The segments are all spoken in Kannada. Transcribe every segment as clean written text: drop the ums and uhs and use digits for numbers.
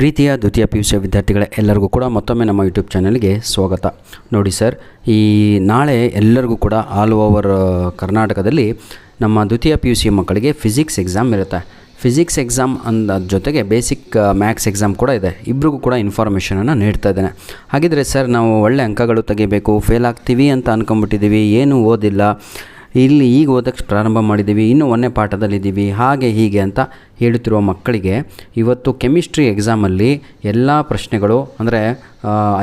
ಪ್ರೀತಿಯ ದ್ವಿತೀಯ PUC ವಿದ್ಯಾರ್ಥಿಗಳೇ ಎಲ್ಲರಿಗೂ ಕೂಡ ಮತ್ತೊಮ್ಮೆ ನಮ್ಮ ಯೂಟ್ಯೂಬ್ ಚಾನಲ್ಗೆ ಸ್ವಾಗತ. ನೋಡಿ ಸರ್, ಈ ನಾಳೆ ಎಲ್ಲರಿಗೂ ಕೂಡ ಆಲ್ ಓವರ್ ಕರ್ನಾಟಕದಲ್ಲಿ ನಮ್ಮ ದ್ವಿತೀಯ PUC ಮಕ್ಕಳಿಗೆ ಫಿಸಿಕ್ಸ್ ಎಕ್ಸಾಮ್ ಇರುತ್ತೆ. ಫಿಸಿಕ್ಸ್ ಎಕ್ಸಾಮ್ ಅಂದ ಜೊತೆಗೆ ಬೇಸಿಕ್ ಮ್ಯಾಥ್ಸ್ ಎಕ್ಸಾಮ್ ಕೂಡ ಇದೆ. ಇಬ್ಬರಿಗೂ ಕೂಡ ಇನ್ಫಾರ್ಮೇಷನನ್ನು ನೀಡ್ತಾ ಇದ್ದೇನೆ. ಹಾಗಿದ್ರೆ ಸರ್, ನಾವು ಒಳ್ಳೆ ಅಂಕಗಳು ತೆಗಿಬೇಕು, ಫೇಲ್ ಆಗ್ತೀವಿ ಅಂತ ಅಂದ್ಕೊಂಬಿಟ್ಟಿದ್ದೀವಿ, ಏನೂ ಓದಿಲ್ಲ, ಇಲ್ಲಿ ಈಗ ಓದಕ್ಕೆ ಪ್ರಾರಂಭ ಮಾಡಿದ್ದೀವಿ, ಇನ್ನೂ ಒಂದನೇ ಪಾಠದಲ್ಲಿದ್ದೀವಿ, ಹಾಗೆ ಹೀಗೆ ಅಂತ ಹೇಳುತ್ತಿರುವ ಮಕ್ಕಳಿಗೆ ಇವತ್ತು ಕೆಮಿಸ್ಟ್ರಿ ಎಕ್ಸಾಮಲ್ಲಿ ಎಲ್ಲ ಪ್ರಶ್ನೆಗಳು ಅಂದರೆ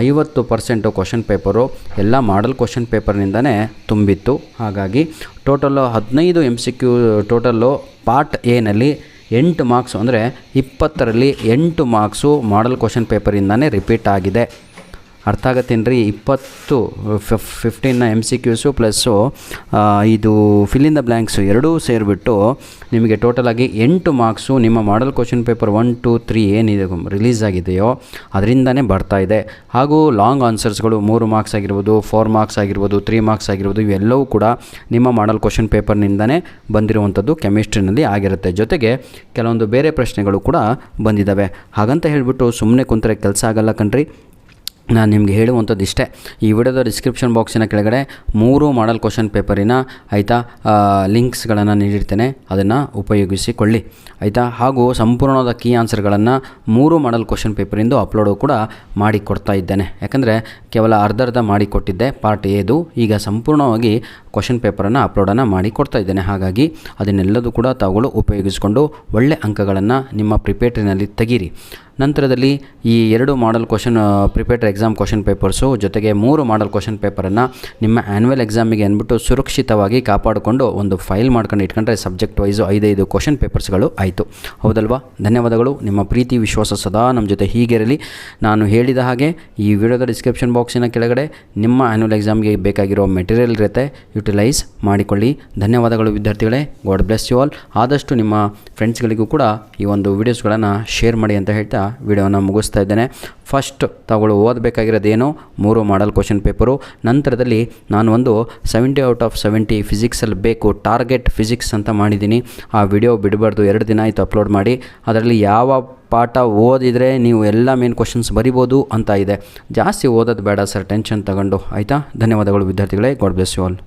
50% ಕ್ವಶನ್ ಪೇಪರು ಎಲ್ಲ ಮಾಡಲ್ ಕ್ವಶನ್ ಪೇಪರ್ನಿಂದನೇ ತುಂಬಿತ್ತು. ಹಾಗಾಗಿ ಟೋಟಲ್ಲು 15 MCQ ಟೋಟಲ್ಲು ಪಾರ್ಟ್ ಎನಲ್ಲಿ 8 ಮಾರ್ಕ್ಸು ಅಂದರೆ 20ರಲ್ಲಿ 8 ಮಾರ್ಕ್ಸು ಮಾಡಲ್ ಕ್ವಶನ್ ಪೇಪರಿಂದನೇ ರಿಪೀಟ್ ಆಗಿದೆ. ಅರ್ಥ ಆಗತ್ತೇನು ರೀ? 15 MCQಸು ಪ್ಲಸ್ಸು ಇದು ಫಿಲ್ ಇನ್ ದ ಬ್ಲ್ಯಾಂಕ್ಸು ಎರಡೂ ಸೇರಿಬಿಟ್ಟು ನಿಮಗೆ ಟೋಟಲಾಗಿ 8 ಮಾರ್ಕ್ಸು ನಿಮ್ಮ ಮಾಡಲ್ ಕ್ವಶನ್ ಪೇಪರ್ 1, 2, 3 ಏನಿದೆ ರಿಲೀಸ್ ಆಗಿದೆಯೋ ಅದರಿಂದನೇ ಬರ್ತಾ ಇದೆ. ಹಾಗೂ ಲಾಂಗ್ ಆನ್ಸರ್ಸ್ಗಳು 3 ಮಾರ್ಕ್ಸ್ ಆಗಿರ್ಬೋದು, 4 ಮಾರ್ಕ್ಸ್ ಆಗಿರ್ಬೋದು, 3 ಮಾರ್ಕ್ಸ್ ಆಗಿರ್ಬೋದು, ಇವೆಲ್ಲವೂ ಕೂಡ ನಿಮ್ಮ ಮಾಡಲ್ ಕ್ವಶನ್ ಪೇಪರ್ನಿಂದನೇ ಬಂದಿರುವಂಥದ್ದು ಕೆಮಿಸ್ಟ್ರಿನಲ್ಲಿ ಆಗಿರುತ್ತೆ. ಜೊತೆಗೆ ಕೆಲವೊಂದು ಬೇರೆ ಪ್ರಶ್ನೆಗಳು ಕೂಡ ಬಂದಿದ್ದಾವೆ. ಹಾಗಂತ ಹೇಳಿಬಿಟ್ಟು ಸುಮ್ಮನೆ ಕುಂತರೆ ಕೆಲಸ ಆಗಲ್ಲ ಕಣ್ರಿ. ನಾನು ನಿಮಗೆ ಹೇಳುವಂಥದ್ದು ಇಷ್ಟೇ, ಈ ವಿಡಿಯೋದ ಡಿಸ್ಕ್ರಿಪ್ಷನ್ ಬಾಕ್ಸಿನ ಕೆಳಗಡೆ 3 ಮಾಡಲ್ ಕ್ವಶನ್ ಪೇಪರಿನ ಲಿಂಕ್ಸ್ಗಳನ್ನು ನೀಡಿರ್ತೇನೆ, ಅದನ್ನು ಉಪಯೋಗಿಸಿಕೊಳ್ಳಿ ಆಯಿತಾ. ಹಾಗೂ ಸಂಪೂರ್ಣವಾದ ಕೀ ಆನ್ಸರ್ಗಳನ್ನು 3 ಮಾಡಲ್ ಕ್ವಶನ್ ಪೇಪರಿಂದು ಅಪ್ಲೋಡು ಕೂಡ ಮಾಡಿಕೊಡ್ತಾ ಇದ್ದೇನೆ. ಯಾಕಂದರೆ ಕೇವಲ ಅರ್ಧ ಮಾಡಿಕೊಟ್ಟಿದ್ದೆ ಪಾರ್ಟ್ ಎದು, ಈಗ ಸಂಪೂರ್ಣವಾಗಿ ಕ್ವಶನ್ ಪೇಪರನ್ನು ಅಪ್ಲೋಡನ್ನು ಮಾಡಿ ಕೊಡ್ತಾ ಇದ್ದೇನೆ. ಹಾಗಾಗಿ ಅದನ್ನೆಲ್ಲದೂ ಕೂಡ ತಾವುಗಳು ಉಪಯೋಗಿಸಿಕೊಂಡು ಒಳ್ಳೆ ಅಂಕಗಳನ್ನು ನಿಮ್ಮ ಪ್ರಿಪೇಟರಿನಲ್ಲಿ ತೆಗೀರಿ. ನಂತರದಲ್ಲಿ ಈ 2 ಮಾಡಲ್ ಪ್ರಿಪೇಟರಿ ಎಕ್ಸಾಮ್ ಕ್ವಶನ್ ಪೇಪರ್ಸು ಜೊತೆಗೆ 3 ಮಾಡಲ್ ಕ್ವಶನ್ ಪೇಪರನ್ನು ನಿಮ್ಮ ಆ್ಯನ್ಯುವಲ್ ಎಕ್ಸಾಮಿಗೆ ಅಂದ್ಬಿಟ್ಟು ಸುರಕ್ಷಿತವಾಗಿ ಕಾಪಾಡಿಕೊಂಡು ಒಂದು ಫೈಲ್ ಮಾಡ್ಕೊಂಡು ಇಟ್ಕೊಂಡ್ರೆ ಸಬ್ಜೆಕ್ಟ್ ವೈಸು 5 ಕ್ವಶನ್ ಪೇಪರ್ಸ್ಗಳು ಆಯಿತು. ಹೌದಲ್ವಾ? ಧನ್ಯವಾದಗಳು. ನಿಮ್ಮ ಪ್ರೀತಿ ವಿಶ್ವಾಸ ಸದಾ ನಮ್ಮ ಜೊತೆ ಹೀಗಿರಲಿ. ನಾನು ಹೇಳಿದ ಹಾಗೆ ಈ ವಿಡಿಯೋದ ಡಿಸ್ಕ್ರಿಪ್ಷನ್ ಬಾಕ್ಸಿನ ಕೆಳಗಡೆ ನಿಮ್ಮ ಆ್ಯನ್ಯುವಲ್ ಎಕ್ಸಾಮ್ಗೆ ಬೇಕಾಗಿರೋ ಮೆಟೀರಿಯಲ್ ಇರುತ್ತೆ, ಯುಟಿಲೈಸ್ ಮಾಡಿಕೊಳ್ಳಿ. ಧನ್ಯವಾದಗಳು ವಿದ್ಯಾರ್ಥಿಗಳೇ. God bless you all. ಆದಷ್ಟು ನಿಮ್ಮ ಫ್ರೆಂಡ್ಸ್ಗಳಿಗೂ ಕೂಡ ಈ ಒಂದು ವೀಡಿಯೋಸ್ಗಳನ್ನು ಶೇರ್ ಮಾಡಿ ಅಂತ ಹೇಳ್ತಾ ವಿಡಿಯೋನ ಮುಗಿಸ್ತಾ ಇದ್ದೇನೆ. ಫಸ್ಟ್ ತಾವುಗಳು ಓದಬೇಕಾಗಿರೋದೇನು 3 ಮಾಡಲ್ ಕ್ವಶನ್ ಪೇಪರು. ನಂತರದಲ್ಲಿ ನಾನು ಒಂದು 70 ಔಟ್ ಆಫ್ 70 ಫಿಸಿಕ್ಸಲ್ಲಿ ಬೇಕು ಟಾರ್ಗೆಟ್ ಫಿಸಿಕ್ಸ್ ಅಂತ ಮಾಡಿದ್ದೀನಿ. ಆ ವಿಡಿಯೋ ಬಿಡಬಾರ್ದು, 2 ದಿನ ಆಯಿತು ಅಪ್ಲೋಡ್ ಮಾಡಿ. ಅದರಲ್ಲಿ ಯಾವ ಪಾಠ ಓದಿದರೆ ನೀವು ಎಲ್ಲ ಮೇನ್ ಕ್ವಶನ್ಸ್ ಬರಿಬೋದು ಅಂತ ಇದೆ. ಜಾಸ್ತಿ ಓದೋದು ಬೇಡ ಸರ್, ಟೆನ್ಷನ್ ತಗೊಂಡು ಆಯಿತಾ. ಧನ್ಯವಾದಗಳು ವಿದ್ಯಾರ್ಥಿಗಳೇ. God bless you all.